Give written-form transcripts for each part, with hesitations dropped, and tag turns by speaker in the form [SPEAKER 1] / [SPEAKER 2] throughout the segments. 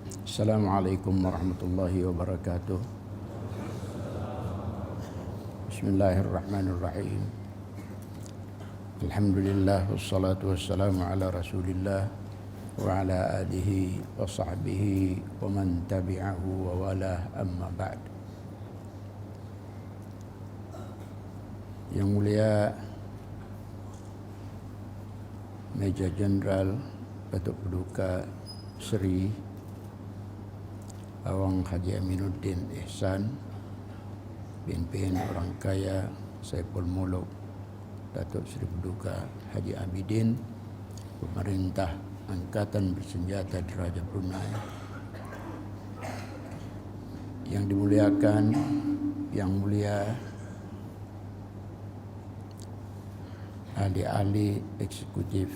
[SPEAKER 1] Assalamualaikum warahmatullahi wabarakatuh. Bismillahirrahmanirrahim. Alhamdulillah wassalatu wassalamu ala Rasulillah wa ala alihi wa sahbihi wa man tabi'ahu wa wala, amma ba'd. Yang mulia Major Jeneral Datuk Paduka Seri Awang Haji Aminuddin Ihsan, Pimpin Orang Kaya Saiful Muluk Datuk Seri Paduka Haji Abidin, Pemerintah Angkatan Bersenjata Diraja Brunei, yang dimuliakan Yang Mulia ahli-ahli eksekutif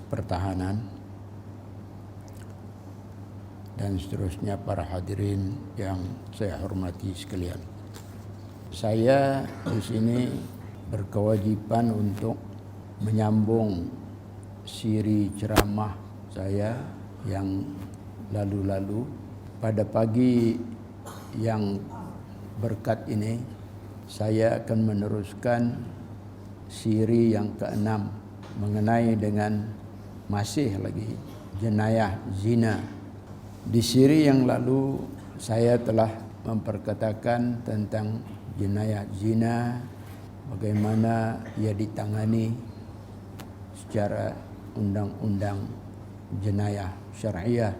[SPEAKER 1] pertahanan, dan seterusnya para hadirin yang saya hormati sekalian. Saya di sini berkewajiban untuk menyambung siri ceramah saya yang lalu-lalu. Pada pagi yang berkat ini, saya akan meneruskan siri yang ke-6 mengenai dengan masih lagi jenayah zina. Di siri yang lalu saya telah memperkatakan tentang jenayah zina, bagaimana ia ditangani secara undang-undang jenayah syariah.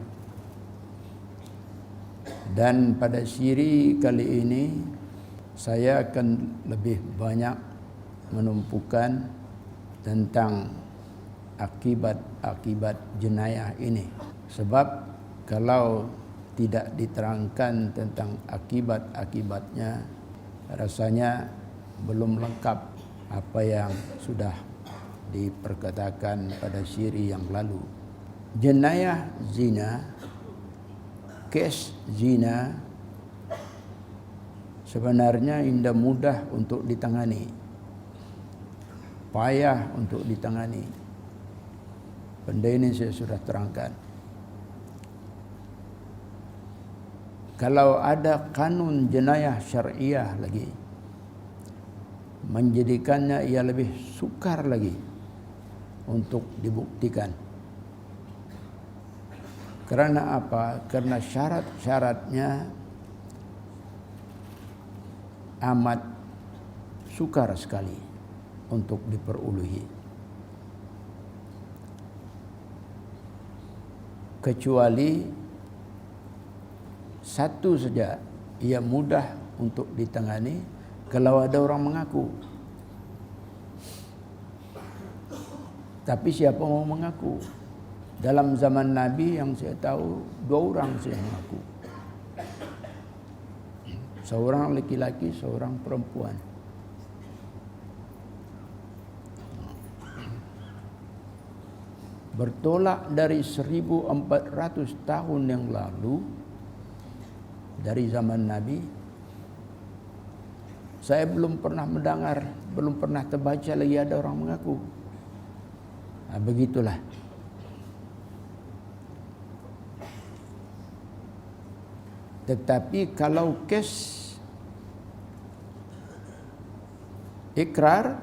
[SPEAKER 1] Dan pada siri kali ini saya akan lebih banyak menumpukan tentang akibat-akibat jenayah ini. Sebab kalau tidak diterangkan tentang akibat-akibatnya, rasanya belum lengkap apa yang sudah diperkatakan pada siri yang lalu. Jenayah zina, kes zina, sebenarnya indah mudah untuk ditangani, payah untuk ditangani. Benda ini saya sudah terangkan. Kalau ada kanun jenayah syariah lagi, menjadikannya ia lebih sukar lagi untuk dibuktikan. Kerana apa? Kerana syarat-syaratnya amat sukar sekali untuk diperoleh. Kecuali satu saja, ia mudah untuk ditangani kalau ada orang mengaku. Tapi siapa mau mengaku? Dalam zaman Nabi yang saya tahu, 2 orang saja mengaku. Seorang laki-laki, seorang perempuan. Bertolak dari 1400 tahun yang lalu, dari zaman Nabi, saya belum pernah mendengar, belum pernah terbaca lagi ada orang mengaku. Begitulah. Tetapi kalau kes ikrar,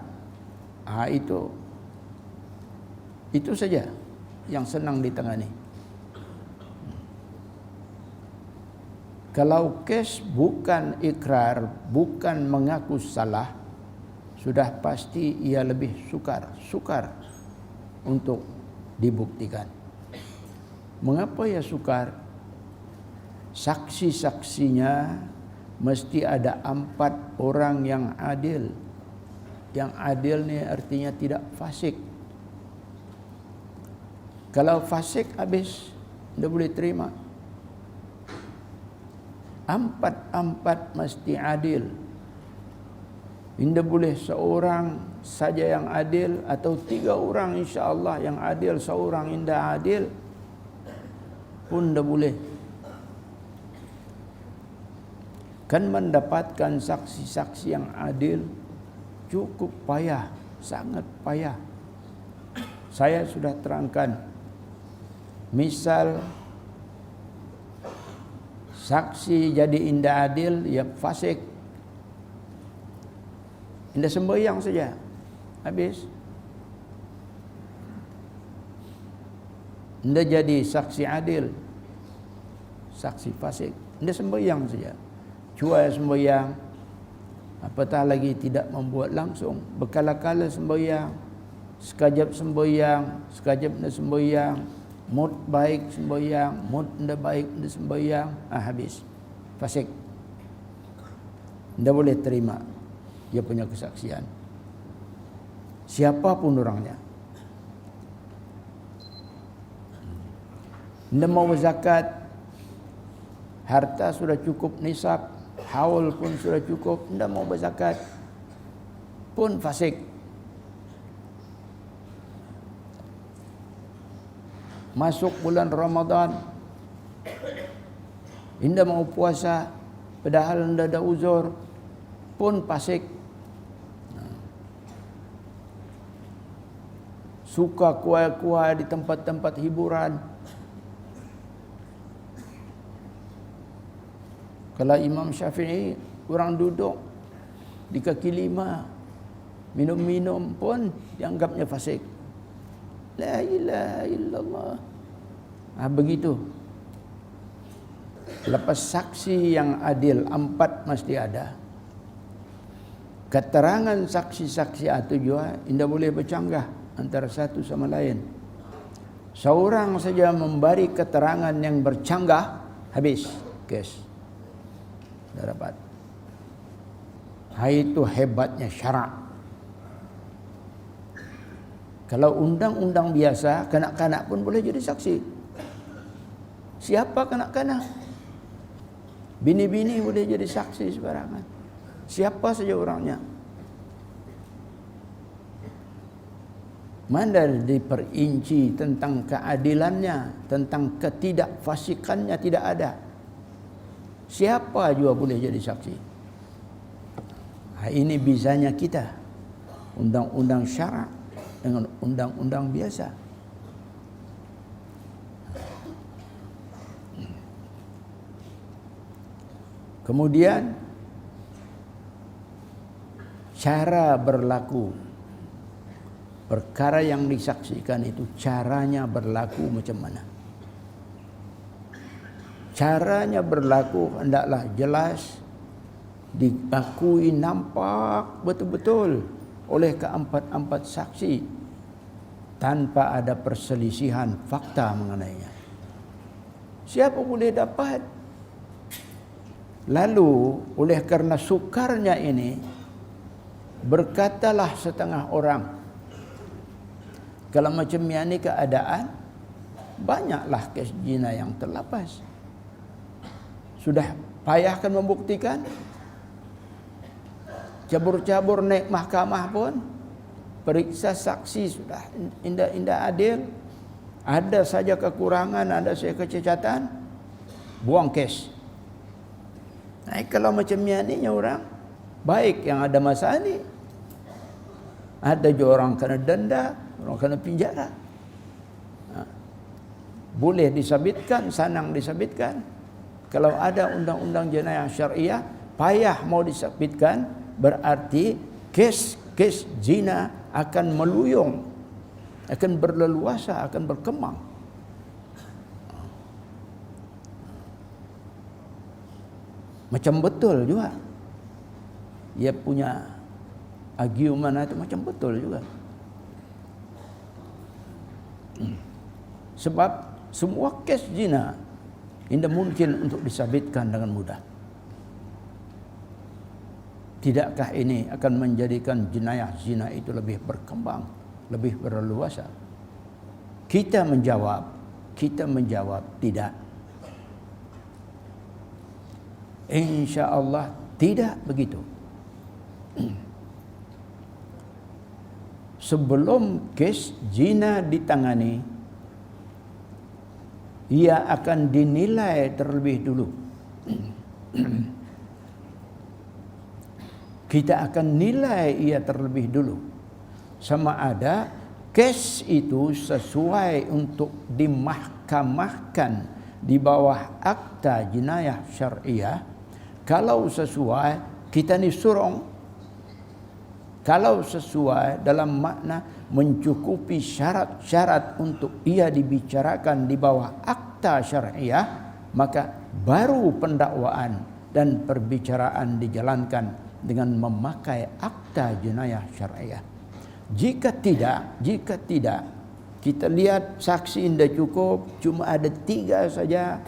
[SPEAKER 1] itu saja yang senang ditangani. Kalau kes bukan ikrar, bukan mengaku salah, sudah pasti ia lebih sukar untuk dibuktikan. Mengapa ia sukar? Saksi-saksinya mesti ada 4 orang yang adil. Yang adil ni artinya tidak fasik. Kalau fasik habis, tidak boleh terima. 4 mesti adil. Tidak boleh seorang saja yang adil atau 3 orang insya-Allah yang adil, seorang tidak adil pun tidak boleh. Kan mendapatkan saksi-saksi yang adil cukup payah, sangat payah. Saya sudah terangkan. Misal Saksi jadi indah adil, ya fasik. Indah sembahyang saja, habis. Indah jadi saksi adil, saksi fasik. Indah sembahyang saja, cuai sembahyang, apatah lagi tidak membuat langsung, berkala-kala sembahyang, sekajap sembahyang, sekajap indah sembahyang, mood baik sembahyang, mood indah baik indah sembahyang, habis, fasik. Indah boleh terima dia punya kesaksian, siapapun orangnya. Indah mau berzakat, harta sudah cukup nisab, haul pun sudah cukup, indah mau berzakat, pun fasik. Masuk bulan Ramadan, indah mau puasa, padahal indah ada uzur, pun fasik. Suka kuai-kuai di tempat-tempat hiburan. Kalau Imam Syafi'i, orang duduk di kaki lima, minum-minum pun dianggapnya fasik. La ilaha illallah. Begitu. Lepas saksi yang adil, 4 mesti ada. Keterangan saksi-saksi itu juga tidak boleh bercanggah antara satu sama lain. Seorang saja memberi keterangan yang bercanggah, habis kes. Dah dapat. Itu hebatnya syarak. Kalau undang-undang biasa, kanak-kanak pun boleh jadi saksi. Siapa kanak-kanak? Bini-bini boleh jadi saksi sembarangan. Siapa saja orangnya. Mana diperinci tentang keadilannya, tentang ketidakfasikannya, tidak ada. Siapa juga boleh jadi saksi. Ini bizanya kita. Undang-undang syarak dengan undang-undang biasa. Kemudian cara berlaku. Perkara yang disaksikan itu caranya berlaku macam mana? Caranya berlaku hendaklah jelas, diakui nampak betul-betul oleh keempat-empat saksi tanpa ada perselisihan fakta mengenainya. Siapa boleh dapat? Lalu oleh kerana sukarnya ini, berkatalah setengah orang, kalau macam ini keadaan, banyaklah kes zina yang terlapas. Sudah payahkan membuktikan, cabur-cabur naik mahkamah pun, periksa saksi sudah indah adil, ada saja kekurangan, ada saja kecacatan, buang kes. Kalau macam ni orang baik yang ada masalah ni, ada juga orang kena denda, orang kena penjara. Boleh disabitkan, sanang disabitkan. Kalau ada undang-undang jenayah syariah, payah mau disabitkan, berarti kes zina akan meluyung, akan berleluasa, akan berkembang. Macam betul juga. Dia punya argument itu macam betul juga. Sebab semua kes zina tidak mungkin untuk disabitkan dengan mudah. Tidakkah ini akan menjadikan jenayah zina itu lebih berkembang, lebih berleluasa? Kita menjawab tidak. Insya-Allah tidak begitu. Sebelum kes zina ditangani, ia akan dinilai terlebih dulu. Kita akan nilai ia terlebih dulu. Sama ada kes itu sesuai untuk dimahkamahkan di bawah akta jenayah syariah, kalau sesuai kita ni surong, kalau sesuai dalam makna mencukupi syarat-syarat untuk ia dibicarakan di bawah akta syariah, maka baru pendakwaan dan perbicaraan dijalankan dengan memakai akta jenayah syariah. Jika tidak, kita lihat saksi tidak cukup, cuma ada 3 saja.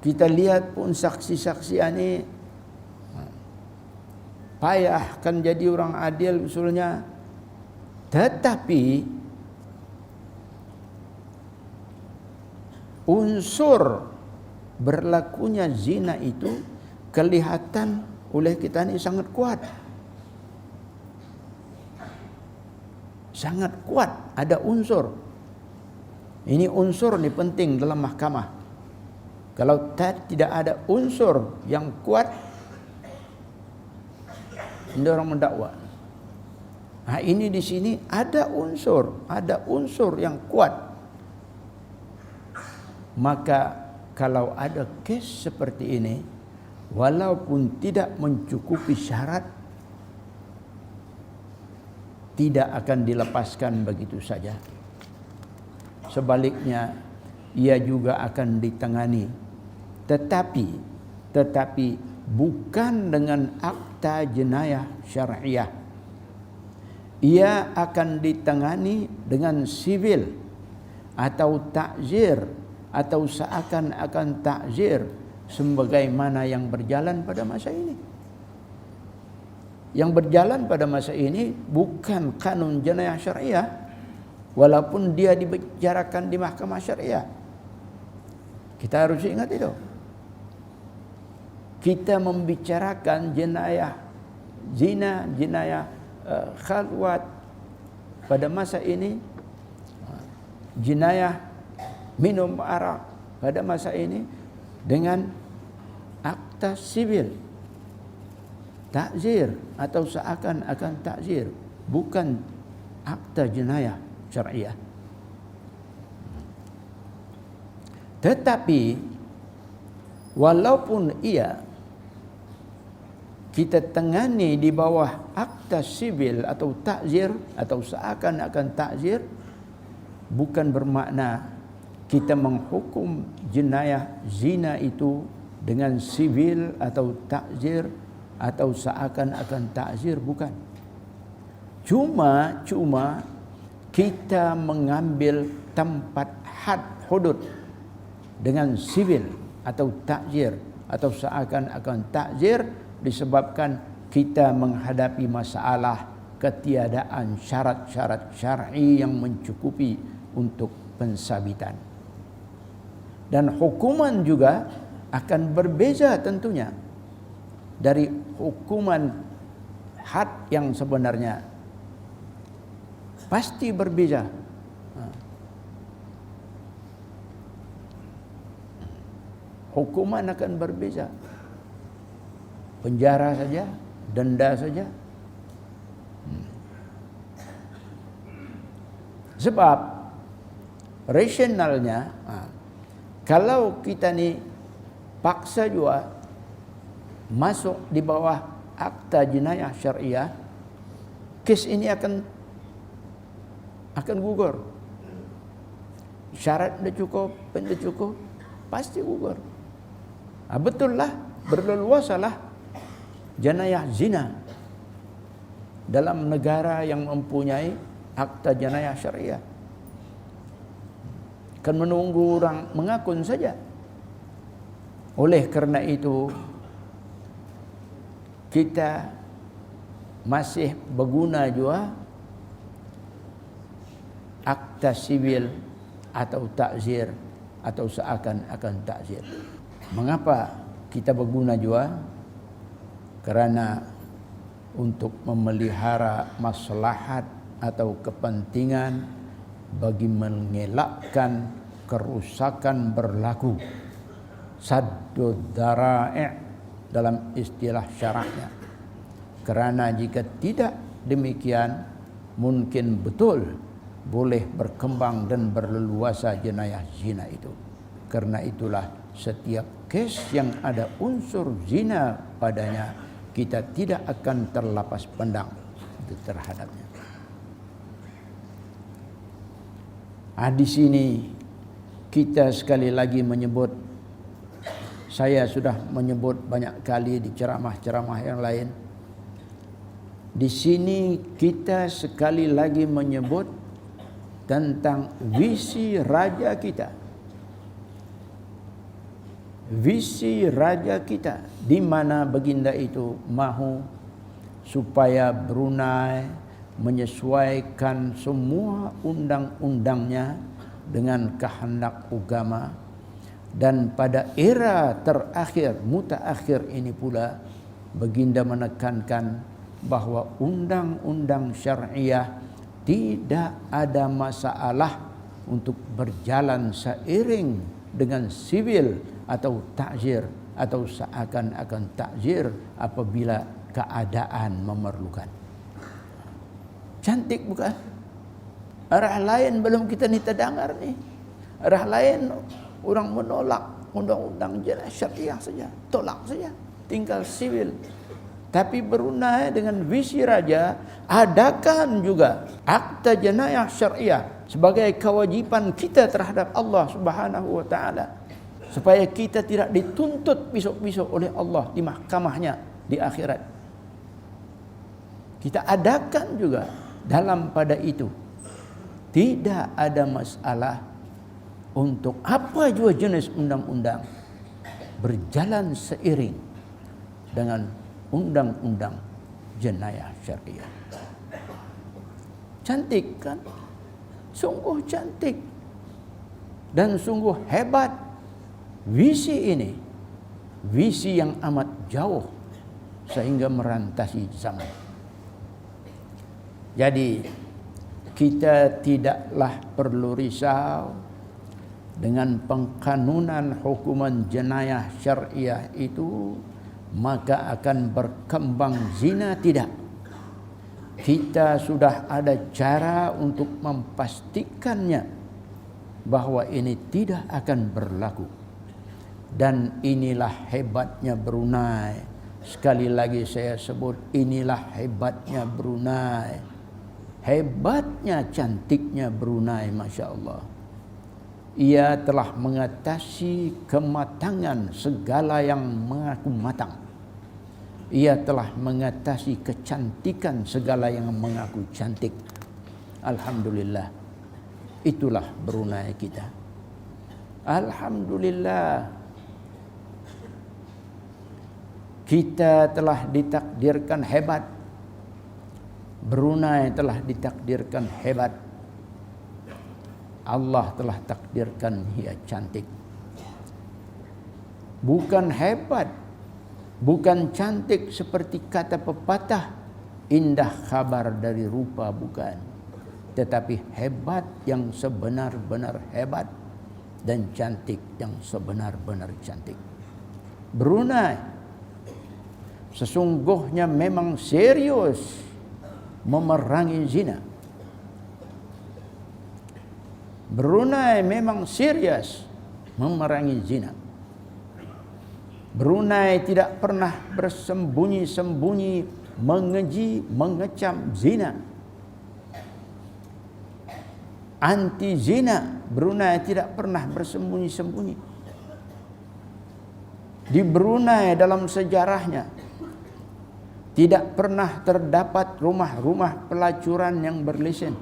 [SPEAKER 1] Kita lihat pun saksi-saksi ini payah kan jadi orang adil usulnya. Tetapi unsur berlakunya zina itu kelihatan oleh kita ini sangat kuat. Sangat kuat, ada unsur. Ini unsur ini penting dalam mahkamah. Kalau tidak ada unsur yang kuat, tidak orang mendakwa. Nah, ini di sini ada unsur yang kuat. Maka kalau ada kes seperti ini, walaupun tidak mencukupi syarat, tidak akan dilepaskan begitu saja. Sebaliknya, ia juga akan ditangani. Tetapi bukan dengan akta jenayah syariah. Ia akan ditangani dengan sivil atau takzir atau seakan-akan takzir sebagaimana yang berjalan pada masa ini. Yang berjalan pada masa ini bukan kanun jenayah syariah, walaupun dia dibicarakan di mahkamah syariah. Kita harus ingat itu. Kita membicarakan jenayah zina, jenayah khalwat pada masa ini, jenayah minum arak pada masa ini dengan akta sivil, takzir atau seakan-akan takzir, bukan akta jenayah syariah. Tetapi walaupun kita tangani di bawah akta sivil atau takzir atau seakan-akan takzir, bukan bermakna kita menghukum jenayah zina itu dengan sivil atau takzir atau seakan-akan takzir, bukan. Cuma kita mengambil tempat had hudud dengan sivil atau takzir atau seakan-akan takzir disebabkan kita menghadapi masalah ketiadaan syarat-syarat syar'i yang mencukupi untuk pensabitan. Dan hukuman juga akan berbeza tentunya dari hukuman had yang sebenarnya. Pasti berbeza. Hukuman akan berbeza. Penjara saja, denda saja. Sebab rasionalnya, kalau kita ni paksa juga masuk di bawah akta jenayah syariah, kes ini akan gugur. Syarat tidak cukup, pasti gugur. Betul lah, berleluasalah jenayah zina dalam negara yang mempunyai akta jenayah syariah. Kan menunggu orang mengakun saja. Oleh kerana itu, kita masih berguna juga akta sivil atau takzir atau seakan-akan takzir. Mengapa kita berguna juga? Kerana untuk memelihara maslahat atau kepentingan bagi mengelakkan kerusakan berlaku, saddud dhara'i' dalam istilah syara'nya. Kerana jika tidak demikian, mungkin betul boleh berkembang dan berleluasa jenayah zina itu. Karena itulah setiap kes yang ada unsur zina padanya, kita tidak akan terlepas pandang terhadapnya. Di sini kita sekali lagi menyebut, saya sudah menyebut banyak kali di ceramah-ceramah yang lain. Di sini kita sekali lagi menyebut tentang visi raja kita. Visi raja kita, di mana baginda itu mahu supaya Brunei menyesuaikan semua undang-undangnya dengan kehendak agama. Dan pada era terakhir, mutaakhir ini pula, baginda menekankan bahwa undang-undang syariah tidak ada masalah untuk berjalan seiring dengan sivil atau takzir, atau seakan-akan takzir apabila keadaan memerlukan. Cantik bukan? Arah lain belum kita ni terdengar ni. Arah lain orang menolak undang-undang syariah saja, tolak saja, tinggal sivil. Tapi Brunei dengan visi raja adakan juga akta jenayah syariah sebagai kewajipan kita terhadap Allah Subhanahu wa taala, supaya kita tidak dituntut besok-besok oleh Allah di mahkamahnya di akhirat. Kita adakan juga dalam pada itu. Tidak ada masalah untuk apa jua jenis undang-undang berjalan seiring dengan undang-undang jenayah syariah. Cantik kan? Sungguh cantik dan sungguh hebat visi ini. Visi yang amat jauh sehingga merantasi zaman. Jadi kita tidaklah perlu risau dengan pengkanunan hukuman jenayah syariah itu maka akan berkembang zina. Tidak. Kita sudah ada cara untuk memastikannya bahwa ini tidak akan berlaku. Dan inilah hebatnya Brunei. Sekali lagi saya sebut, inilah hebatnya Brunei. Hebatnya, cantiknya Brunei, Masya Allah. Ia telah mengatasi kematangan segala yang mengaku matang. Ia telah mengatasi kecantikan segala yang mengaku cantik. Alhamdulillah. Itulah Brunei kita. Alhamdulillah. Kita telah ditakdirkan hebat. Brunei telah ditakdirkan hebat. Allah telah takdirkan ia cantik. Bukan hebat, bukan cantik seperti kata pepatah, indah kabar dari rupa, bukan. Tetapi hebat yang sebenar-benar hebat dan cantik yang sebenar-benar cantik. Brunei sesungguhnya memang serius memerangi zina. Brunei memang serius memerangi zina. Brunei tidak pernah bersembunyi-sembunyi mengeji, mengecam zina. Anti zina, Brunei tidak pernah bersembunyi-sembunyi. Di Brunei dalam sejarahnya tidak pernah terdapat rumah-rumah pelacuran yang berlesen.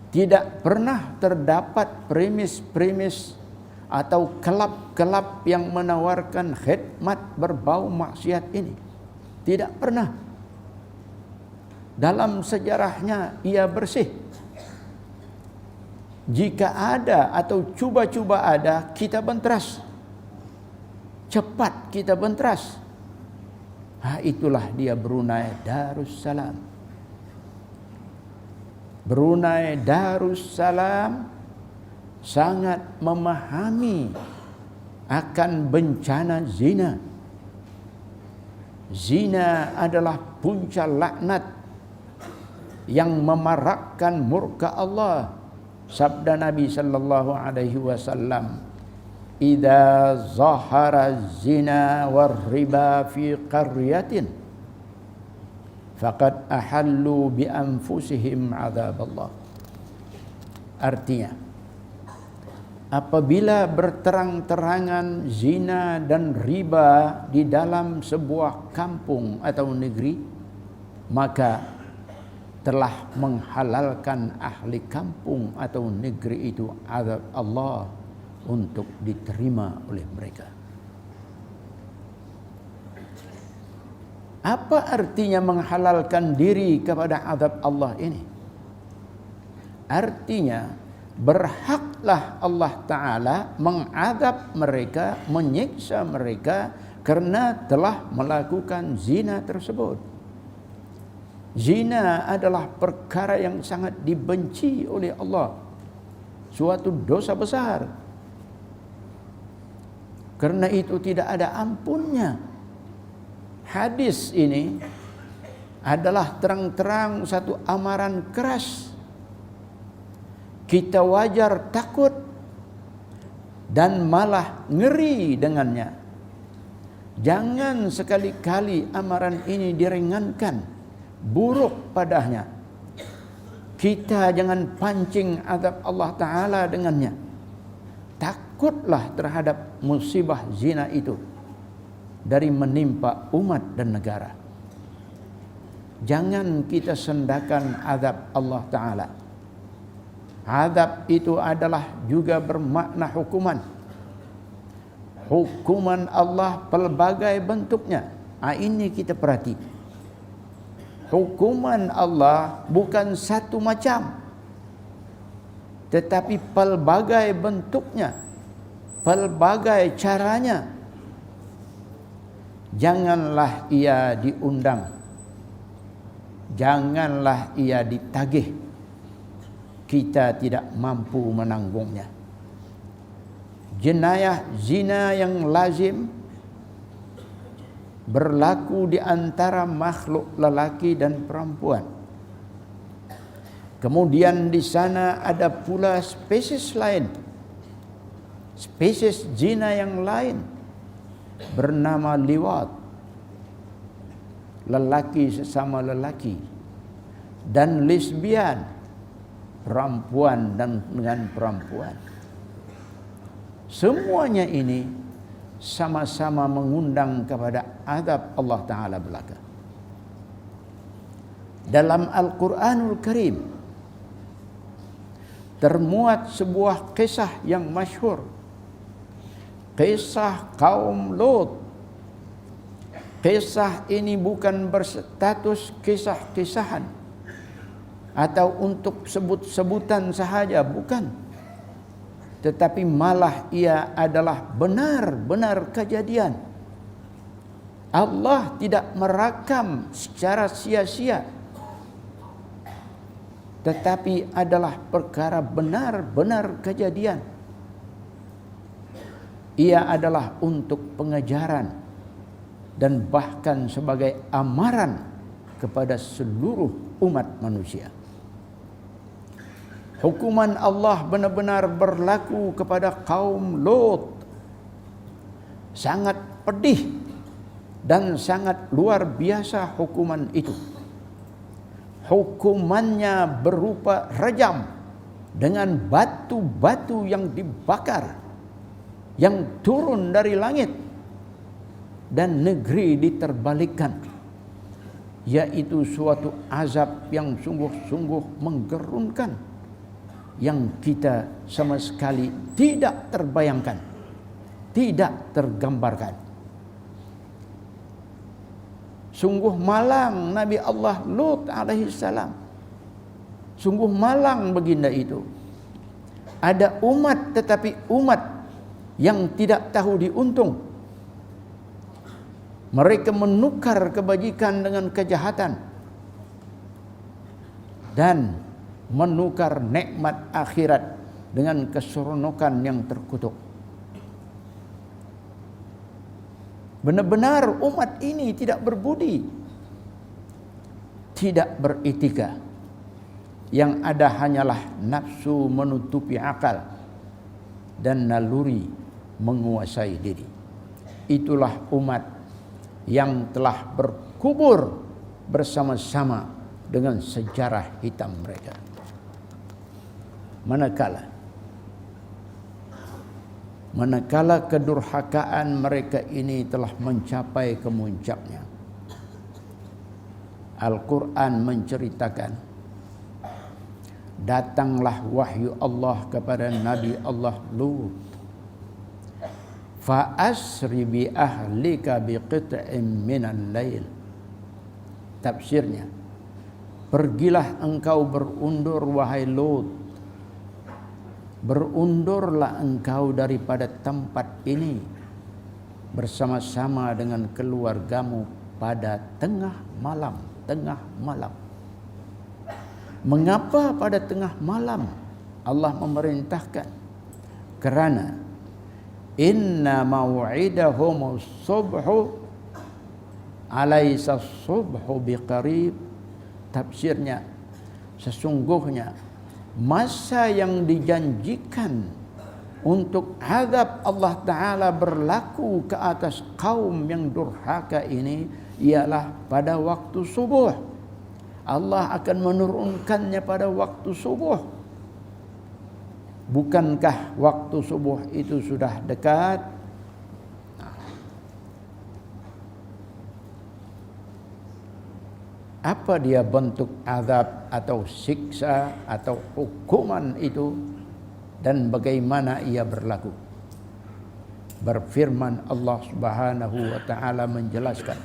[SPEAKER 1] Tidak pernah terdapat premis-premis atau kelab-kelab yang menawarkan khidmat berbau maksiat ini. Tidak pernah. Dalam sejarahnya ia bersih. Jika ada atau cuba-cuba ada, kita benteras. Cepat kita benteras. Itulah dia Brunei Darussalam. Brunei Darussalam sangat memahami akan bencana zina. Zina adalah punca laknat yang memarakkan murka Allah. Sabda Nabi sallallahu alaihi wasallam, "Idza zahara zina war riba fi qaryatin faqad ahallu bi anfusihim azab Allah." Artinya, apabila berterang-terangan zina dan riba di dalam sebuah kampung atau negeri, maka telah menghalalkan ahli kampung atau negeri itu azab Allah untuk diterima oleh mereka. Apa artinya menghalalkan diri kepada azab Allah ini? Artinya berhaklah Allah Ta'ala mengazab mereka, menyiksa mereka karena telah melakukan zina tersebut. Zina adalah perkara yang sangat dibenci oleh Allah, suatu dosa besar. Karena itu tidak ada ampunnya. Hadis ini adalah terang-terang satu amaran keras. Kita wajar takut dan malah ngeri dengannya. Jangan sekali-kali amaran ini diringankan, buruk padanya. Kita jangan pancing azab Allah Ta'ala dengannya. Takutlah terhadap musibah zina itu dari menimpa umat dan negara. Jangan kita sendakan azab Allah Ta'ala. Azab itu adalah juga bermakna hukuman. Hukuman Allah pelbagai bentuknya. Ini kita perhati. Hukuman Allah bukan satu macam, tetapi pelbagai bentuknya, pelbagai caranya. Janganlah ia diundang, janganlah ia ditagih. Kita tidak mampu menanggungnya. Jenayah zina yang lazim berlaku di antara makhluk lelaki dan perempuan. Kemudian di sana ada pula spesies lain, spesies zina yang lain bernama liwat, lelaki sesama lelaki, dan lesbian, perempuan dan dengan perempuan. Semuanya ini sama-sama mengundang kepada azab Allah Ta'ala belaka. Dalam Al-Quranul Karim termuat sebuah kisah yang masyhur, kisah kaum Lut. Kisah ini bukan berstatus kisah-kisahan atau untuk sebut-sebutan sahaja, bukan. Tetapi malah ia adalah benar-benar kejadian. Allah tidak merakam secara sia-sia, tetapi adalah perkara benar-benar kejadian. Ia adalah untuk pengajaran dan bahkan sebagai amaran kepada seluruh umat manusia. Hukuman Allah benar-benar berlaku kepada kaum Lut. Sangat pedih dan sangat luar biasa hukuman itu. Hukumannya berupa rajam dengan batu-batu yang dibakar, yang turun dari langit, dan negeri diterbalikkan. Yaitu suatu azab yang sungguh-sungguh menggerunkan, yang kita sama sekali tidak terbayangkan, tidak tergambarkan. Sungguh malang Nabi Allah Lut alaihi salam. Sungguh malang baginda itu. Ada umat, tetapi umat yang tidak tahu diuntung. Mereka menukar kebajikan dengan kejahatan dan menukar nikmat akhirat dengan keseronokan yang terkutuk. Benar-benar umat ini tidak berbudi, tidak beretika, Yang ada hanyalah nafsu menutupi akal dan naluri menguasai diri. Itulah umat yang telah berkubur bersama-sama dengan sejarah hitam mereka. Manakala kedurhakaan mereka ini telah mencapai kemuncaknya, Al-Quran menceritakan, datanglah wahyu Allah kepada Nabi Allah Lut. Fa asri bi ahlika bi qit'in minal lail. Tafsirnya, pergilah engkau berundur wahai Lut. Berundurlah engkau daripada tempat ini bersama-sama dengan keluargamu pada tengah malam. Mengapa pada tengah malam Allah memerintahkan? Kerana inna maw'idahumus subhu alaysa subhu biqarib. Tafsirnya, sesungguhnya masa yang dijanjikan untuk azab Allah Ta'ala berlaku ke atas kaum yang durhaka ini ialah pada waktu subuh. Allah akan menurunkannya pada waktu subuh. Bukankah waktu subuh itu sudah dekat? Apa dia bentuk azab atau siksa atau hukuman itu, dan bagaimana ia berlaku? Berfirman Allah Subhanahu wa taala menjelaskan,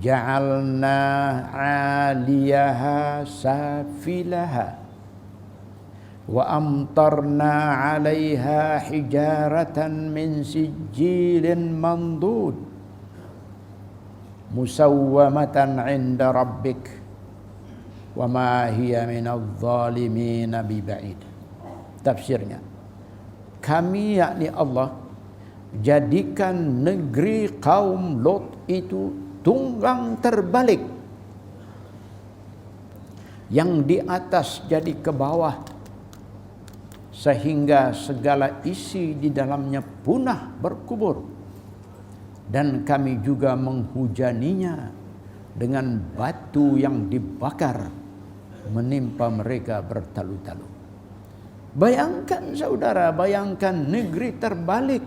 [SPEAKER 1] ja'alna 'aliyaha safilaha wa amtarna 'alaiha hijaratan min sijilin mandud musawwamatan 'inda rabbik wa ma hiya minadh dhalimin biba'id. Tafsirnya, kami yakni Allah jadikan negeri kaum Lot itu tunggang terbalik, yang di atas jadi ke bawah, sehingga segala isi di dalamnya punah berkubur. Dan kami juga menghujaninya dengan batu yang dibakar menimpa mereka bertalu-talu. Bayangkan saudara, bayangkan negeri terbalik,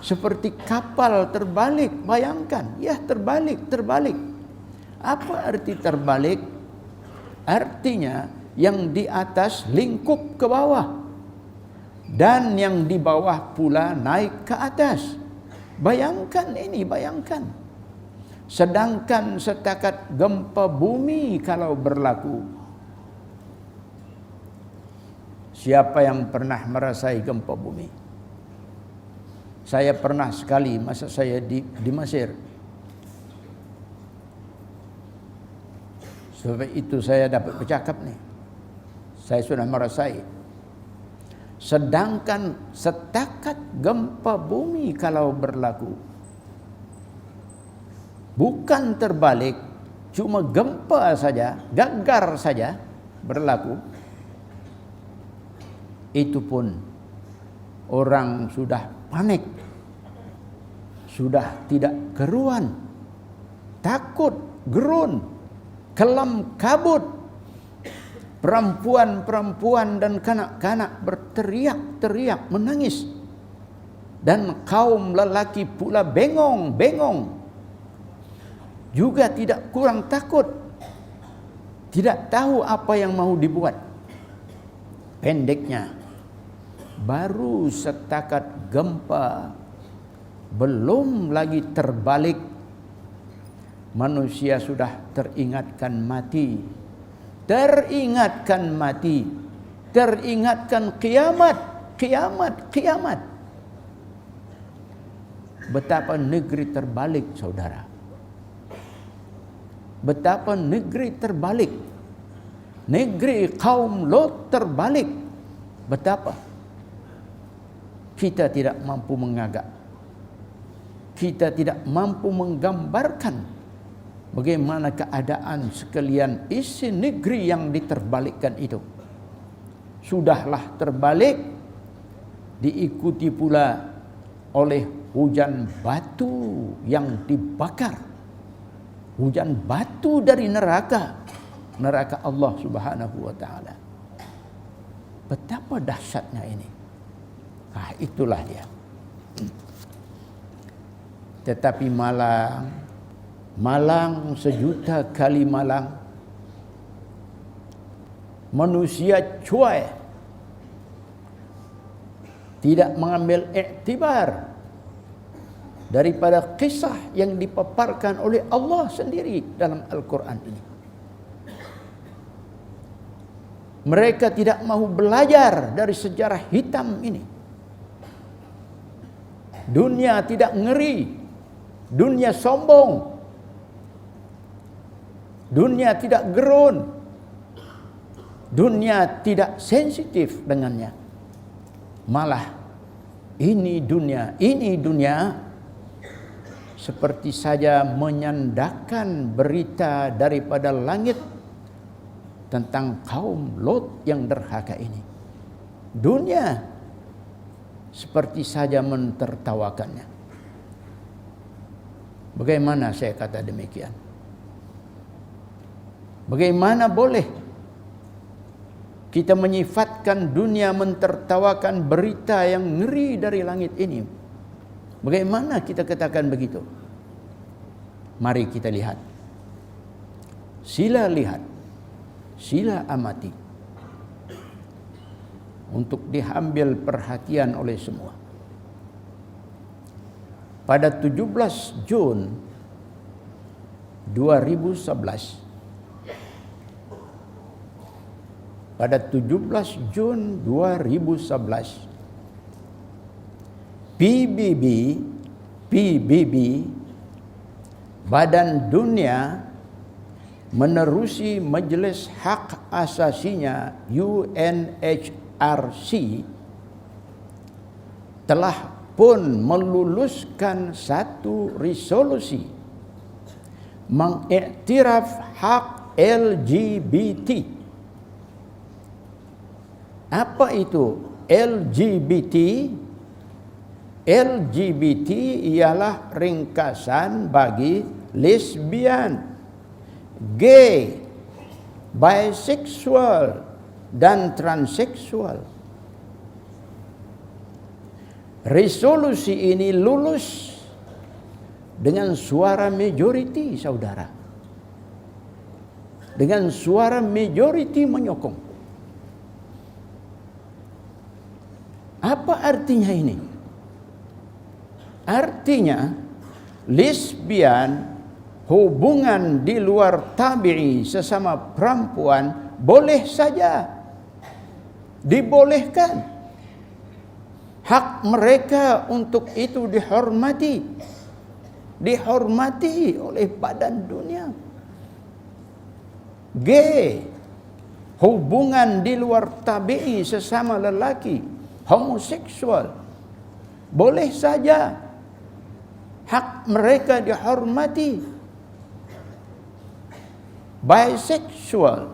[SPEAKER 1] seperti kapal terbalik. Bayangkan, ya terbalik. Apa arti terbalik? Artinya yang di atas lingkup ke bawah, dan yang di bawah pula naik ke atas. Bayangkan ini, bayangkan. Sedangkan setakat gempa bumi kalau berlaku, siapa yang pernah merasai gempa bumi? Saya pernah sekali masa saya di Mesir. Sebab itu saya dapat bercakap nih. Saya sudah merasai. Sedangkan setakat gempa bumi kalau berlaku, bukan terbalik, cuma gempa saja, gagar saja berlaku, itu pun orang sudah panik, sudah tidak keruan, takut, gerun, kelam kabut. Perempuan-perempuan dan kanak-kanak berteriak-teriak menangis, dan kaum lelaki pula bengong-bengong, juga tidak kurang takut, tidak tahu apa yang mau dibuat. Pendeknya, baru setakat gempa, belum lagi terbalik, manusia sudah teringatkan mati. Teringatkan mati, teringatkan kiamat. Betapa negeri terbalik, saudara. Betapa negeri terbalik. Negeri kaum Lot terbalik. Betapa kita tidak mampu mengagak, kita tidak mampu menggambarkan Bagaimana keadaan sekalian isi negeri yang diterbalikkan itu? Sudahlah terbalik, diikuti pula oleh hujan batu yang dibakar. Hujan batu dari neraka Allah Subhanahu wa taala. Betapa dahsyatnya ini. Itulah dia. Tetapi malang sejuta kali malang. Manusia cuai, tidak mengambil iktibar daripada kisah yang dipaparkan oleh Allah sendiri dalam Al-Quran ini. Mereka tidak mahu belajar dari sejarah hitam ini. Dunia tidak ngeri, dunia sombong, dunia tidak gerun, dunia tidak sensitif dengannya. Malah ini dunia seperti saja menyandarkan berita daripada langit tentang kaum Lot yang derhaka ini. Dunia seperti saja mentertawakannya. Bagaimana saya kata demikian? Bagaimana boleh kita menyifatkan dunia mentertawakan berita yang ngeri dari langit ini? Bagaimana kita katakan begitu? Mari kita lihat. Sila lihat. Sila amati. Untuk diambil perhatian oleh semua. Pada 17 Jun 2011, pada 17 Jun 2011, PBB, Badan Dunia menerusi Majelis Hak Asasinya UNHRC telah pun meluluskan satu resolusi mengiktiraf hak LGBT. Apa itu LGBT? LGBT ialah ringkasan bagi lesbian, gay, bisexual, dan transseksual. Resolusi ini lulus dengan suara majoriti, saudara. Dengan suara majoriti menyokong. Apa artinya ini? Artinya lesbian, hubungan di luar tabi'i sesama perempuan boleh saja, dibolehkan. Hak mereka untuk itu dihormati oleh badan dunia. Gay, hubungan di luar tabi'i sesama lelaki, homoseksual, boleh saja. Hak mereka dihormati. Bisexual,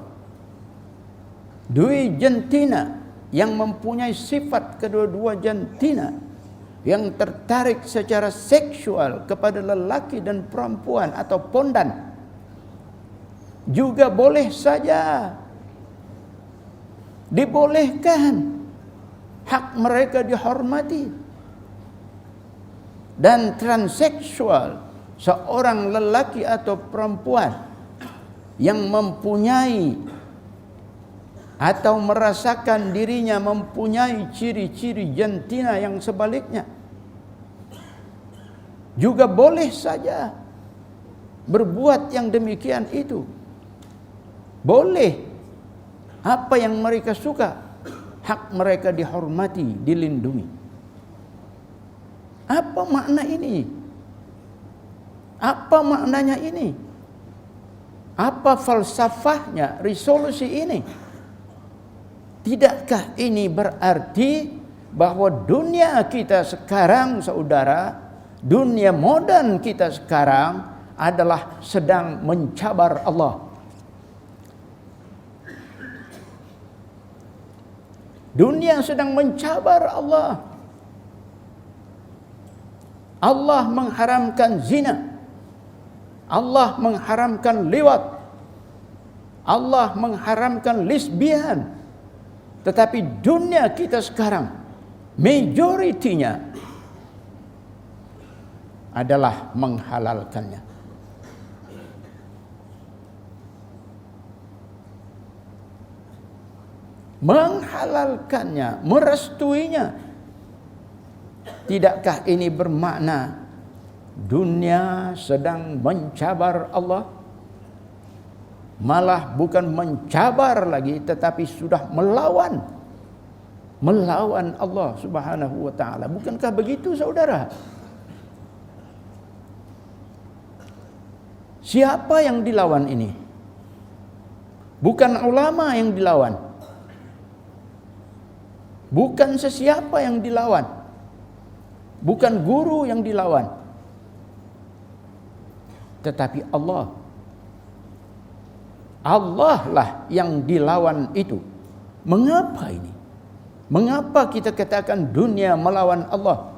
[SPEAKER 1] dui jantina yang mempunyai sifat kedua-dua jantina, yang tertarik secara seksual kepada lelaki dan perempuan atau pondan, juga boleh saja, dibolehkan. Hak mereka dihormati. Dan transseksual, seorang lelaki atau perempuan yang mempunyai atau merasakan dirinya mempunyai ciri-ciri jantina yang sebaliknya, juga boleh saja berbuat yang demikian itu. Boleh. Apa yang mereka suka, hak mereka dihormati, dilindungi. Apa makna ini? Apa maknanya ini? Apa falsafahnya resolusi ini? Tidakkah ini berarti bahwa dunia kita sekarang, saudara, dunia modern kita sekarang adalah sedang mencabar Allah. Dunia sedang mencabar Allah. Allah mengharamkan zina. Allah mengharamkan liwat. Allah mengharamkan lesbian. Tetapi dunia kita sekarang, majoritinya adalah menghalalkannya. Menghalalkannya, merestuinya. Tidakkah ini bermakna dunia sedang mencabar Allah? Malah bukan mencabar lagi, tetapi sudah melawan Allah Subhanahu wa taala. Bukankah begitu, saudara? Siapa yang dilawan ini? Bukan ulama yang dilawan. Bukan sesiapa yang dilawan. Bukan guru yang dilawan. Tetapi Allah. Allah lah yang dilawan itu. Mengapa ini? Mengapa kita katakan dunia melawan Allah?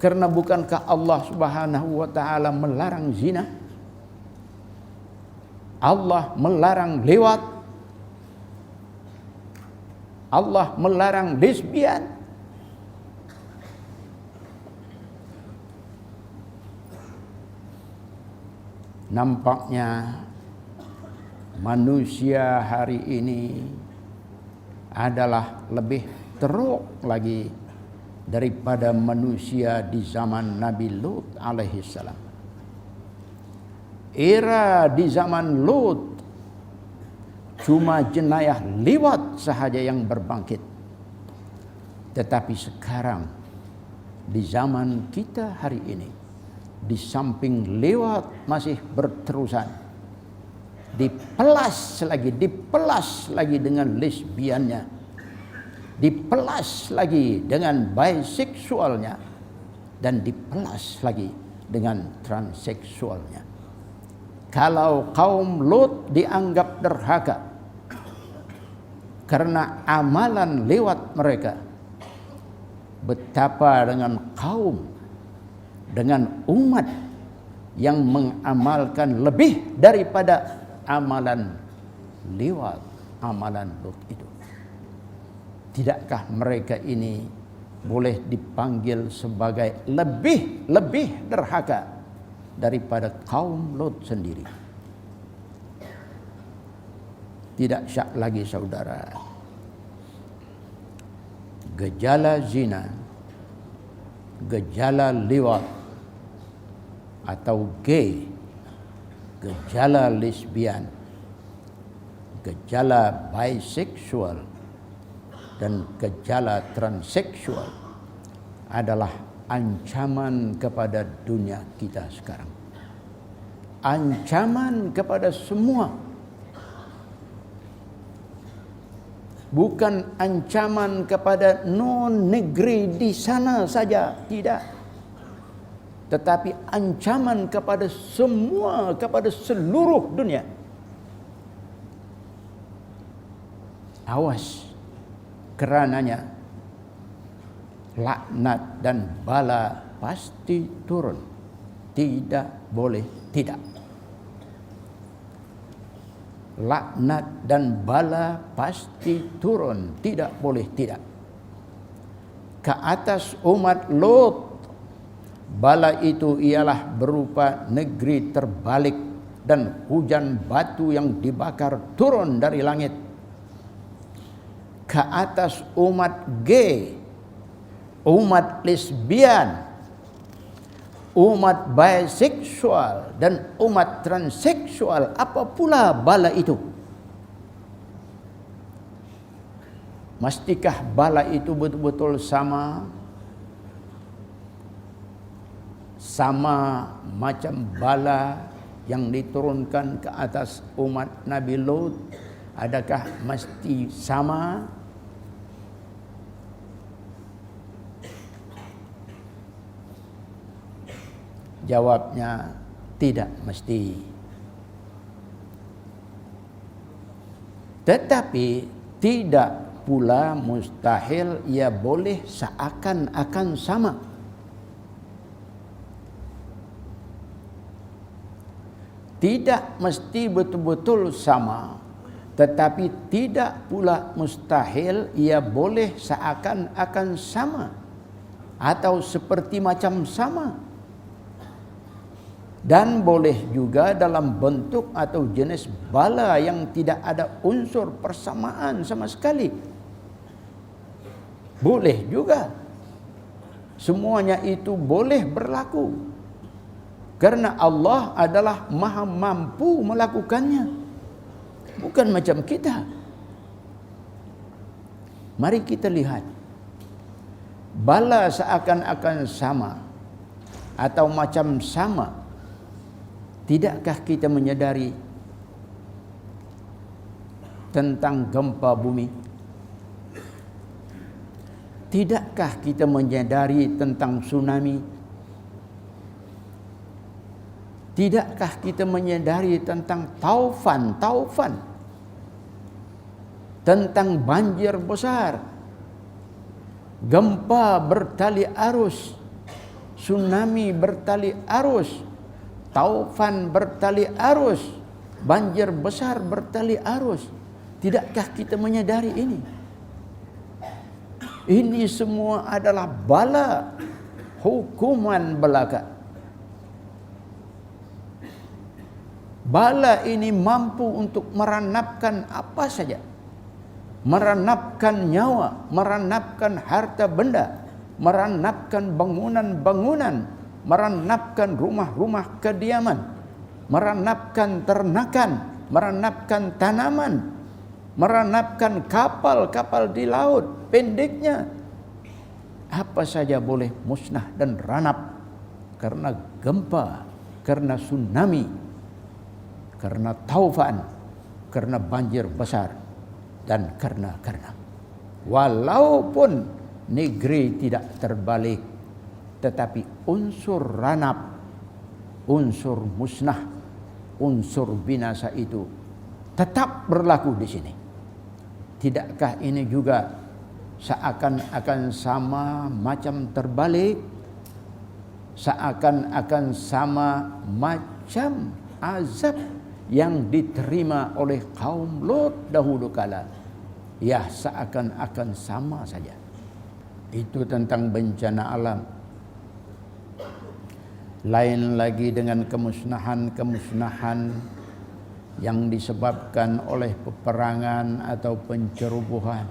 [SPEAKER 1] Karena bukankah Allah Subhanahu wa taala melarang zina? Allah melarang liwat. Allah melarang lesbian. Nampaknya manusia hari ini adalah lebih teruk lagi daripada manusia di zaman Nabi Lut alaihissalam. Era di zaman Lut cuma jenayah liwat sahaja yang berbangkit. Tetapi sekarang di zaman kita hari ini, di samping liwat masih berterusan, dipelas lagi dengan lesbiannya, dipelas lagi dengan biseksualnya, dan dipelas lagi dengan transseksualnya. Kalau kaum Lut dianggap derhaka karena amalan lewat mereka, betapa dengan kaum, dengan umat yang mengamalkan lebih daripada amalan lewat amalan Lut itu. Tidakkah mereka ini boleh dipanggil sebagai lebih derhaka daripada kaum Lut sendiri? Tidak syak lagi, saudara. Gejala zina, gejala liwat atau gay, gejala lesbian, gejala biseksual, dan gejala transseksual adalah ancaman kepada dunia kita sekarang. Ancaman kepada semua. Bukan ancaman kepada non-negeri di sana saja, tidak. Tetapi ancaman kepada semua, kepada seluruh dunia. Awas, kerananya laknat dan bala pasti turun. Tidak boleh tidak. Laknat dan bala pasti turun, tidak boleh tidak. Ke atas umat Lut, bala itu ialah berupa negeri terbalik dan hujan batu yang dibakar turun dari langit. Ke atas umat gay, umat lesbian, umat biseksual, dan umat transseksual, apa pula bala itu? Mastikah bala itu betul-betul sama macam bala yang diturunkan ke atas umat Nabi Lut? Adakah mesti sama? Jawabnya Tidak mesti. Tetapi tidak pula mustahil ia boleh seakan-akan sama. Tidak mesti betul-betul sama, tetapi tidak pula mustahil ia boleh seakan-akan sama atau seperti macam sama. Dan boleh juga dalam bentuk atau jenis bala yang tidak ada unsur persamaan sama sekali. Boleh juga. Semuanya itu boleh berlaku. Karena Allah adalah maha mampu melakukannya. Bukan macam kita. Mari kita lihat. Bala seakan-akan sama atau macam sama. Tidakkah kita menyadari tentang gempa bumi? Tidakkah kita menyadari tentang tsunami? Tidakkah kita menyadari tentang taufan? Tentang banjir besar, gempa bertali arus, tsunami bertali arus, taufan bertali arus, banjir besar bertali arus. Tidakkah kita menyadari ini? Ini semua adalah bala, hukuman belaka. Bala ini mampu untuk meranapkan apa saja. Meranapkan nyawa, meranapkan harta benda, meranapkan bangunan-bangunan, meranapkan rumah-rumah kediaman, meranapkan ternakan, meranapkan tanaman, meranapkan kapal-kapal di laut. Pendeknya, apa saja boleh musnah dan ranap karena gempa, karena tsunami, karena taufan, karena banjir besar, dan karena. Walaupun negeri tidak terbalik, tetapi unsur ranap, unsur musnah, unsur binasa itu tetap berlaku di sini. Tidakkah ini juga seakan-akan sama macam terbalik? Seakan-akan sama macam azab yang diterima oleh kaum Lot dahulu kala. Ya, seakan-akan sama saja. Itu tentang bencana alam. Lain lagi dengan kemusnahan yang disebabkan oleh peperangan atau pencerobohan.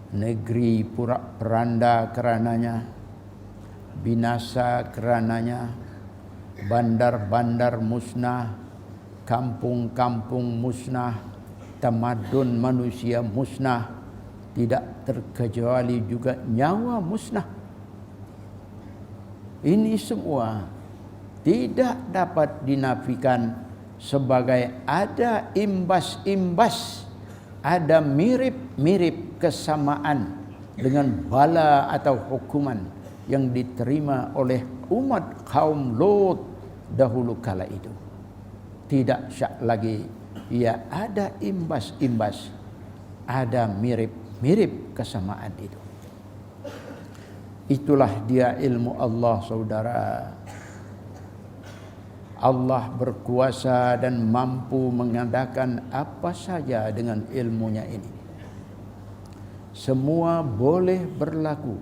[SPEAKER 1] Negeri porak-poranda kerananya, binasa kerananya, bandar-bandar musnah, kampung-kampung musnah, tamadun manusia musnah, tidak terkecuali juga nyawa musnah. Ini semua tidak dapat dinafikan sebagai ada imbas-imbas, ada mirip-mirip kesamaan dengan bala atau hukuman yang diterima oleh umat kaum Lot dahulu kala itu. Tidak syak lagi, ya ada imbas-imbas, ada mirip-mirip kesamaan itu. Itulah dia ilmu Allah, saudara. Allah berkuasa dan mampu mengadakan apa saja dengan ilmunya ini. Semua boleh berlaku,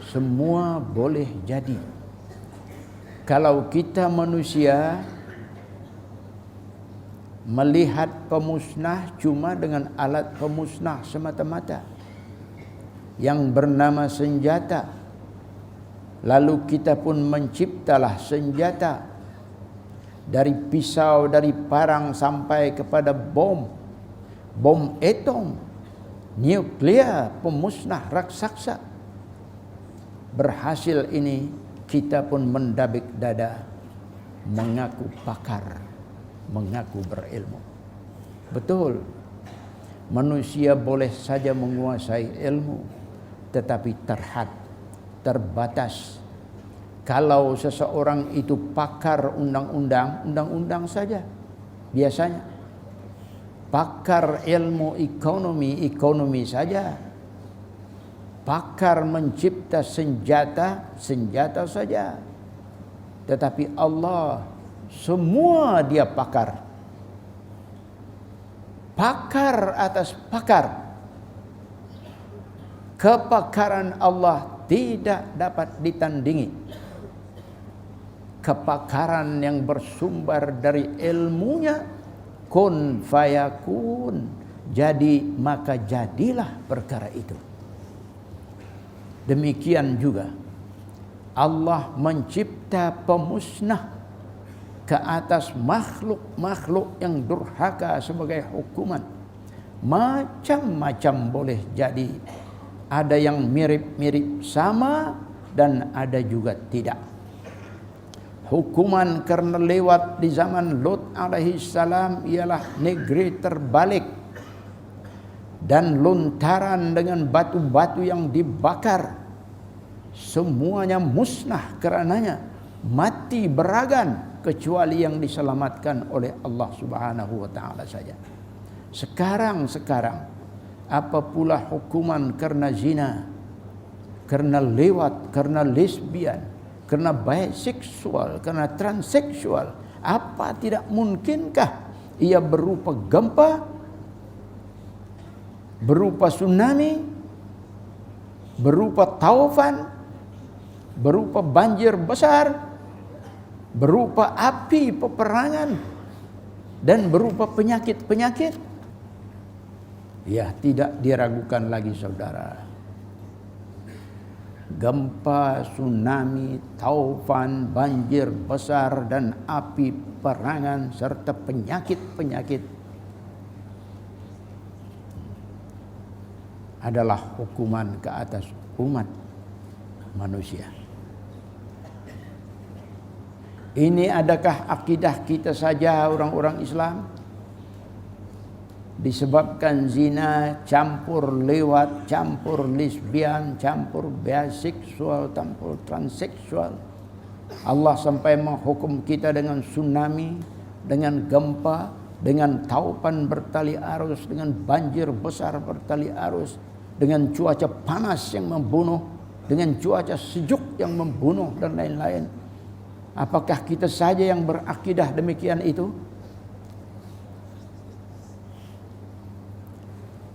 [SPEAKER 1] semua boleh jadi. Kalau kita manusia melihat pemusnah cuma dengan alat pemusnah semata-mata yang bernama senjata, lalu kita pun menciptalah senjata dari pisau, dari parang sampai kepada bom atom, nuklear, pemusnah raksasa. Berhasil ini, kita pun mendabik dada, mengaku pakar, mengaku berilmu. Betul, manusia boleh saja menguasai ilmu, tetapi terbatas. Kalau seseorang itu pakar undang-undang, undang-undang saja biasanya. Pakar ilmu ekonomi, ekonomi saja. Pakar mencipta senjata, senjata saja. Tetapi Allah semua dia pakar. Pakar atas pakar. Kepakaran Allah tidak dapat ditandingi. Kepakaran yang bersumber dari ilmunya, kun fayakun, jadi maka jadilah perkara itu. Demikian juga Allah mencipta pemusnah ke atas makhluk-makhluk yang durhaka sebagai hukuman. Macam-macam boleh jadi. Ada yang mirip-mirip sama dan ada juga tidak. Hukuman karena lewat di zaman Lut alaihi salam ialah negeri terbalik dan luntaran dengan batu-batu yang dibakar. Semuanya musnah karenanya, mati beragan kecuali yang diselamatkan oleh Allah Subhanahu wa taala saja. Sekarang apa pula hukuman karena zina, karena lewat, karena lesbian, karena biseksual, karena transseksual? Apa tidak mungkinkah ia berupa gempa, berupa tsunami, berupa taufan, berupa banjir besar, berupa api peperangan, dan berupa penyakit-penyakit? Ya, tidak diragukan lagi saudara. Gempa, tsunami, taufan, banjir besar, dan api peperangan serta penyakit-penyakit adalah hukuman ke atas umat manusia. Ini adakah akidah kita saja orang-orang Islam? Disebabkan zina, campur lewat, campur lesbian, campur biseksual, campur transseksual, Allah sampai menghukum kita dengan tsunami, dengan gempa, dengan taupan bertali arus, dengan banjir besar bertali arus, dengan cuaca panas yang membunuh, dengan cuaca sejuk yang membunuh, dan lain-lain. Apakah kita saja yang berakidah demikian itu?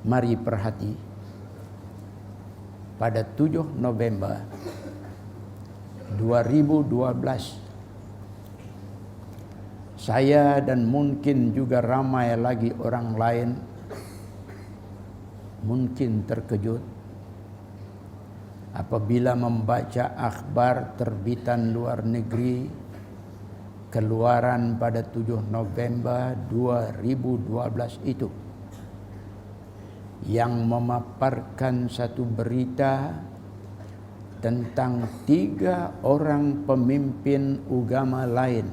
[SPEAKER 1] Mari perhati, pada 7 November 2012, saya dan mungkin juga ramai lagi orang lain mungkin terkejut apabila membaca akhbar terbitan luar negeri keluaran pada 7 November 2012 itu, yang memaparkan satu berita tentang 3 orang pemimpin agama lain.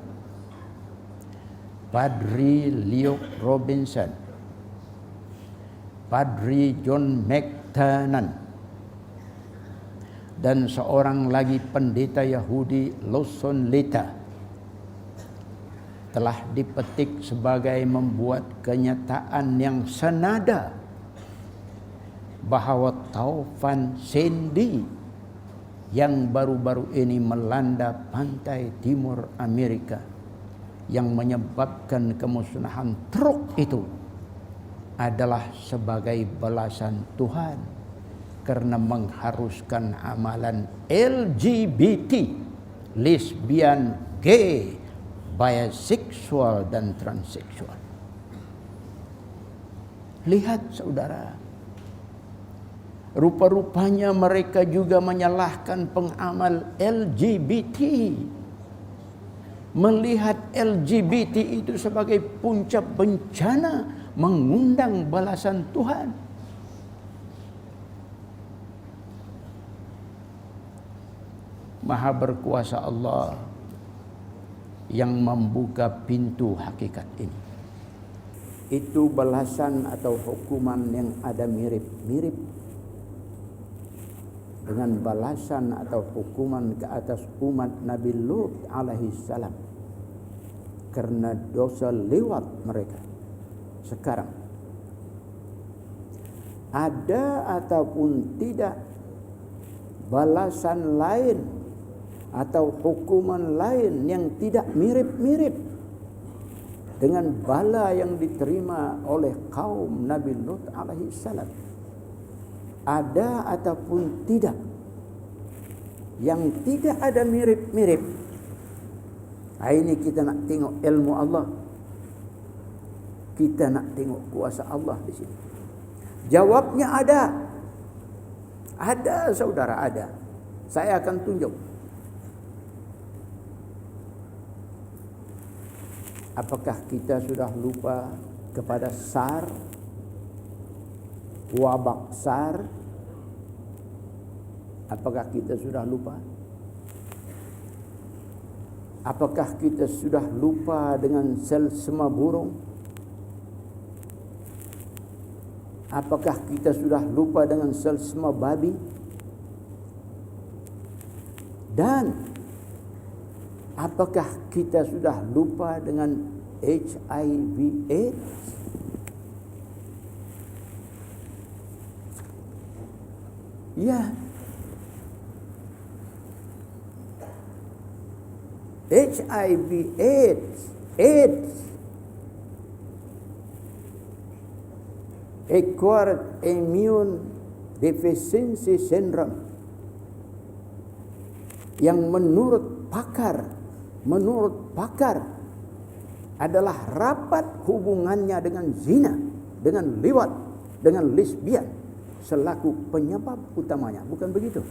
[SPEAKER 1] Padri Luke Robinson, Padri John McTernan, dan seorang lagi pendeta Yahudi, Lawson Lita, telah dipetik sebagai membuat kenyataan yang senada bahawa taufan Sandy yang baru-baru ini melanda pantai timur Amerika, yang menyebabkan kemusnahan truk itu, adalah sebagai balasan Tuhan karena mengharuskan amalan LGBT, lesbian, gay, biseksual, dan transseksual. Lihat saudara, rupa-rupanya mereka juga menyalahkan pengamal LGBT. Melihat LGBT itu sebagai puncak bencana, mengundang balasan Tuhan. Maha berkuasa Allah yang membuka pintu hakikat ini. Itu balasan atau hukuman yang ada mirip-mirip dengan balasan atau hukuman ke atas umat Nabi Lut alaihi salam karena dosa lewat mereka. Sekarang ada ataupun tidak balasan lain atau hukuman lain yang tidak mirip-mirip dengan bala yang diterima oleh kaum Nabi Lut alaihi salam? Ada ataupun tidak? Yang tidak ada mirip-mirip. Ini kita nak tengok ilmu Allah. Kita nak tengok kuasa Allah di sini. Jawabnya ada. Ada saudara, ada. Saya akan tunjuk. Apakah kita sudah lupa kepada SAR? Wabak SAR? Apakah kita sudah lupa? Apakah kita sudah lupa dengan sel sema burung? Apakah kita sudah lupa dengan sel sema babi? Dan apakah kita sudah lupa dengan HIV/AIDS? Ya. HIV/AIDS, Acquired Immune Deficiency Syndrome, yang menurut pakar adalah rapat hubungannya dengan zina, dengan liwat, dengan lesbian selaku penyebab utamanya. Bukan begitu?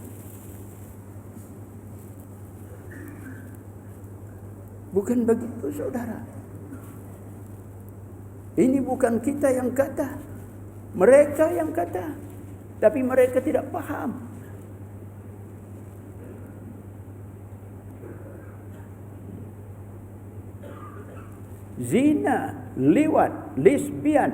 [SPEAKER 1] Bukan begitu, saudara. Ini bukan kita yang kata, mereka yang kata, tapi mereka tidak paham. Zina, liwat, lesbian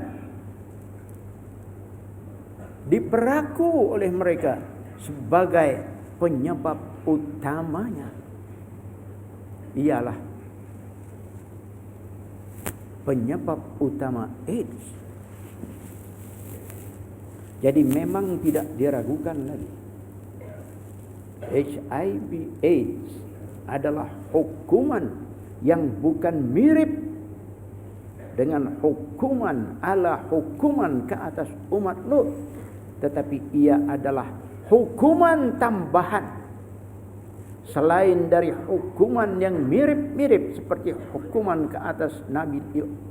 [SPEAKER 1] diperaku oleh mereka sebagai penyebab utamanya. Ialah penyebab utama AIDS. Jadi memang tidak diragukan lagi. HIV/AIDS adalah hukuman yang bukan mirip dengan hukuman ke atas umat Lut, tetapi ia adalah hukuman tambahan selain dari hukuman yang mirip-mirip seperti hukuman ke atas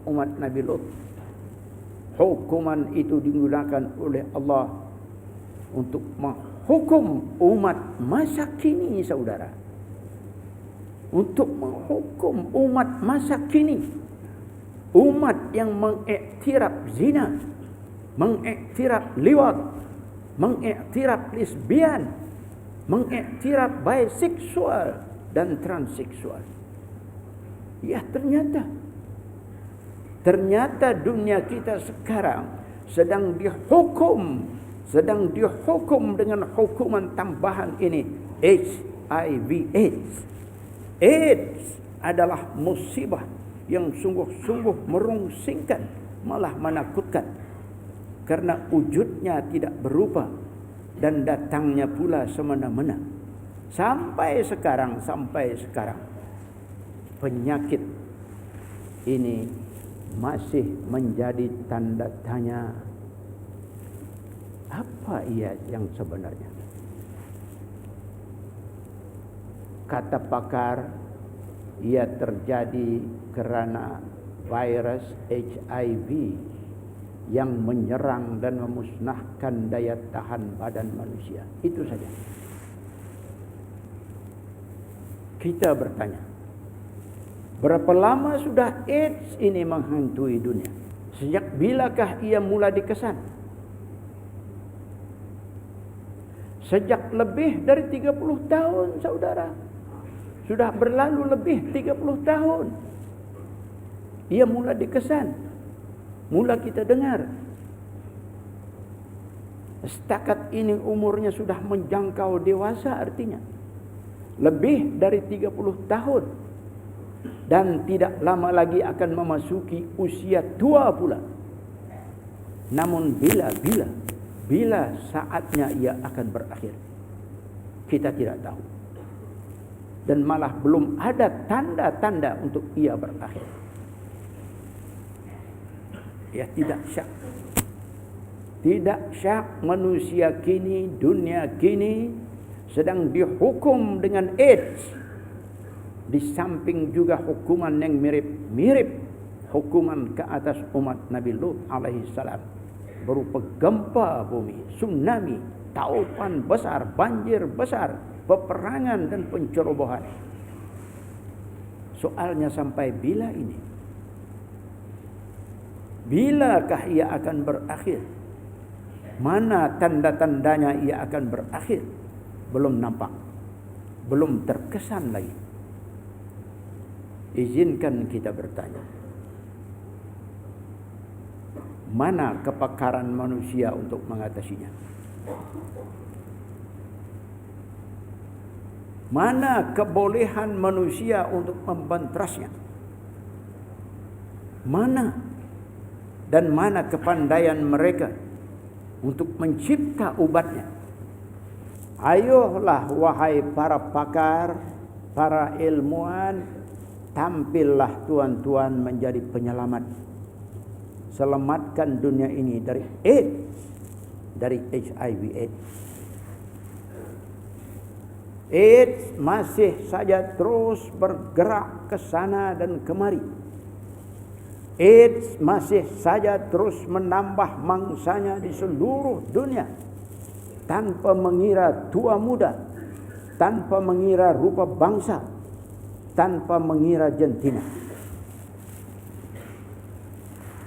[SPEAKER 1] umat Nabi Lut. Hukuman itu digunakan oleh Allah untuk menghukum umat masa kini, saudara. Untuk menghukum umat masa kini, umat yang mengiktiraf zina, mengiktiraf liwat, mengiktiraf lesbian, mengiktiraf biseksual dan transseksual. Ya, ternyata dunia kita sekarang sedang dihukum dengan hukuman tambahan ini, HIV/AIDS. AIDS adalah musibah yang sungguh-sungguh merungsingkan, malah menakutkan, karena wujudnya tidak berubah dan datangnya pula semena-mena. Sampai sekarang penyakit ini masih menjadi tanda tanya. Apa ia yang sebenarnya? Kata pakar, ia terjadi kerana virus HIV yang menyerang dan memusnahkan daya tahan badan manusia. Itu saja. Kita bertanya, berapa lama sudah AIDS ini menghantui dunia? Sejak bilakah ia mula dikesan? Sejak lebih dari 30 tahun, saudara. Sudah berlalu lebih 30 tahun. Ia mula dikesan. Mula kita dengar. Setakat ini umurnya sudah menjangkau dewasa, artinya lebih dari 30 tahun. Dan tidak lama lagi akan memasuki usia tua pula. Namun bila saatnya ia akan berakhir, kita tidak tahu. Dan malah belum ada tanda-tanda untuk ia berakhir. Ya, tidak syak. Tidak syak manusia kini, dunia kini sedang dihukum dengan AIDS. Di samping juga hukuman yang mirip-mirip hukuman ke atas umat Nabi Lut alaihi salam, berupa gempa bumi, tsunami, taupan besar, banjir besar, peperangan dan pencerobohan. Soalnya sampai bila ini? Bilakah ia akan berakhir? Mana tanda-tandanya ia akan berakhir? Belum nampak, belum terkesan lagi. Izinkan kita bertanya, mana kepakaran manusia untuk mengatasinya? Mana kebolehan manusia untuk membentrasnya? Mana dan mana kepandaian mereka untuk mencipta ubatnya? Ayolah wahai para pakar, para ilmuwan, tampillah tuan-tuan menjadi penyelamat. Selamatkan dunia ini dari AIDS, dari HIV AIDS. AIDS masih saja terus bergerak ke sana dan kemari. AIDS masih saja terus menambah mangsanya di seluruh dunia, tanpa mengira tua muda, tanpa mengira rupa bangsa, tanpa mengira jantina.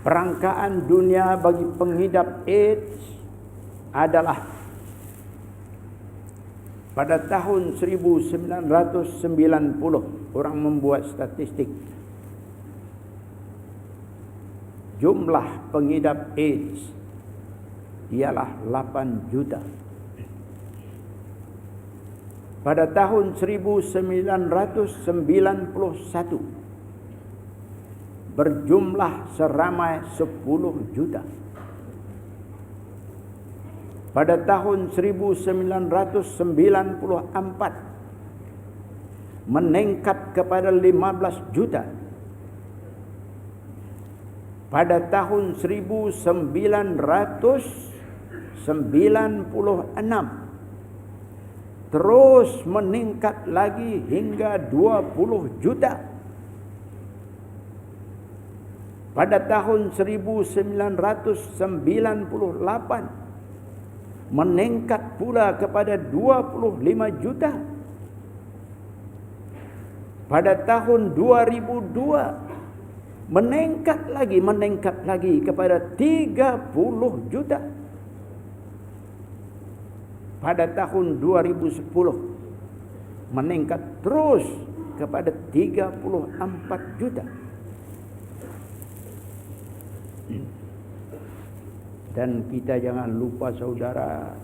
[SPEAKER 1] Perangkaan dunia bagi pengidap AIDS adalah pada tahun 1990, orang membuat statistik, jumlah pengidap AIDS ialah 8 juta. Pada tahun 1991 berjumlah seramai 10 juta. Pada tahun 1994 meningkat kepada 15 juta. Pada tahun 1996 terus meningkat lagi hingga 20 juta. Pada tahun 1998 meningkat pula kepada 25 juta. Pada tahun 2002 meningkat lagi kepada 30 juta. Pada tahun 2010 meningkat terus kepada 34 juta. Dan kita jangan lupa saudara,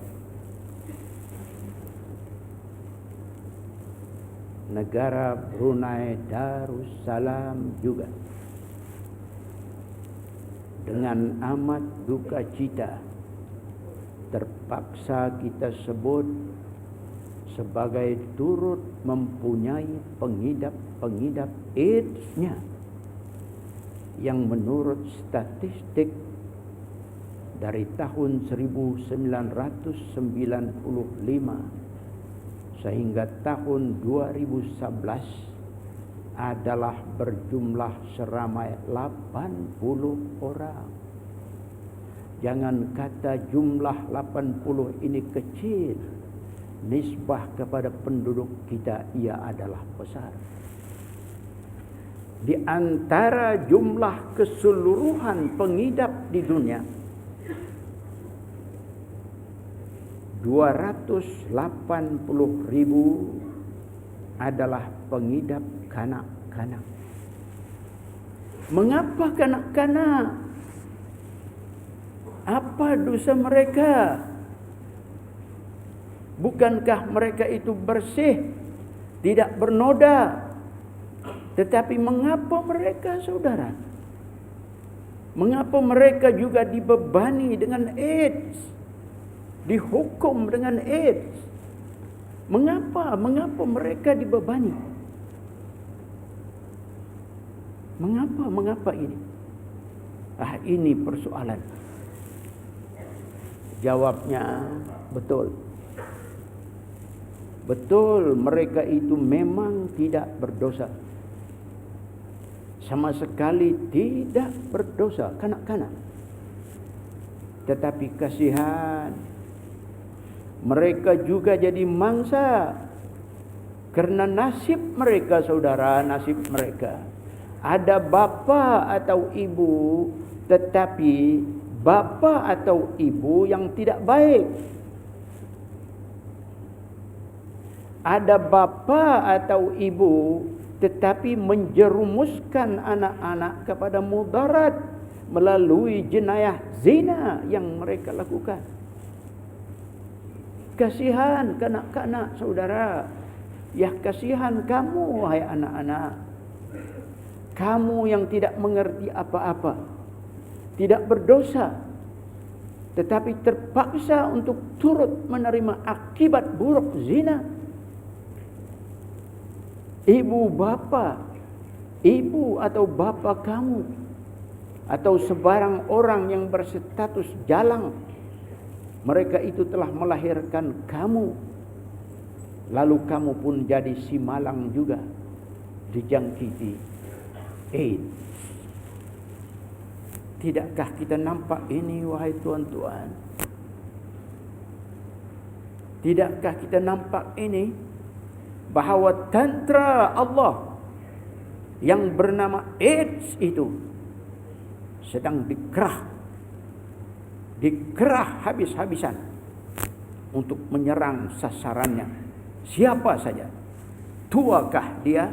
[SPEAKER 1] negara Brunei Darussalam juga dengan amat duka cita terpaksa kita sebut sebagai turut mempunyai pengidap AIDS-nya yang menurut statistik dari tahun 1995 sehingga tahun 2011 adalah berjumlah seramai 80 orang. Jangan kata jumlah 80 ini kecil, nisbah kepada penduduk kita ia adalah besar. Di antara jumlah keseluruhan pengidap di dunia, 280.000 adalah pengidap kanak-kanak. Mengapa kanak-kanak? Apa dosa mereka? Bukankah mereka itu bersih, tidak bernoda? Tetapi mengapa mereka, saudara? Mengapa mereka juga dibebani dengan AIDS? Dihukum dengan AIDS? Mengapa mereka dibebani? Mengapa ini? Ini persoalan. Jawabnya betul. Betul, mereka itu memang tidak berdosa. Sama sekali tidak berdosa, kanak-kanak. Tetapi kasihan, mereka juga jadi mangsa. Karena nasib mereka, saudara, nasib mereka. Ada bapa atau ibu, tetapi bapa atau ibu yang tidak baik. Ada bapa atau ibu tetapi menjerumuskan anak-anak kepada mudarat melalui jenayah zina yang mereka lakukan. Kasihan kanak-kanak, saudara. Ya, kasihan kamu, wahai anak-anak. Kamu yang tidak mengerti apa-apa, tidak berdosa, tetapi terpaksa untuk turut menerima akibat buruk zina. Ibu atau bapa kamu, atau sebarang orang yang berstatus jalang, mereka itu telah melahirkan kamu. Lalu kamu pun jadi simalang juga, dijangkiti AIDS. Tidakkah kita nampak ini, wahai tuan-tuan? Tidakkah kita nampak ini? Bahawa tentera Allah yang bernama AIDS itu sedang dikerah habis-habisan untuk menyerang sasarannya. Siapa saja, tuakah dia,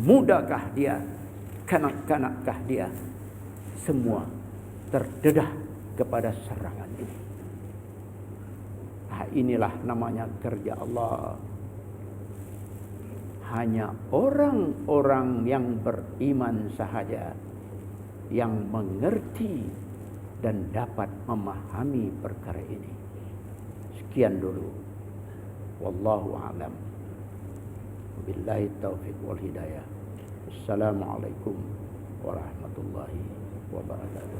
[SPEAKER 1] mudakah dia, kanak-kanakkah dia, semua terdedah kepada serangan ini. Inilah namanya kerja Allah. Hanya orang-orang yang beriman sahaja yang mengerti dan dapat memahami perkara ini. Sekian dulu. Wallahu a'lam. Wabillahi taufiq wal hidayah. Assalamualaikum warahmatullahi wabarakatuh.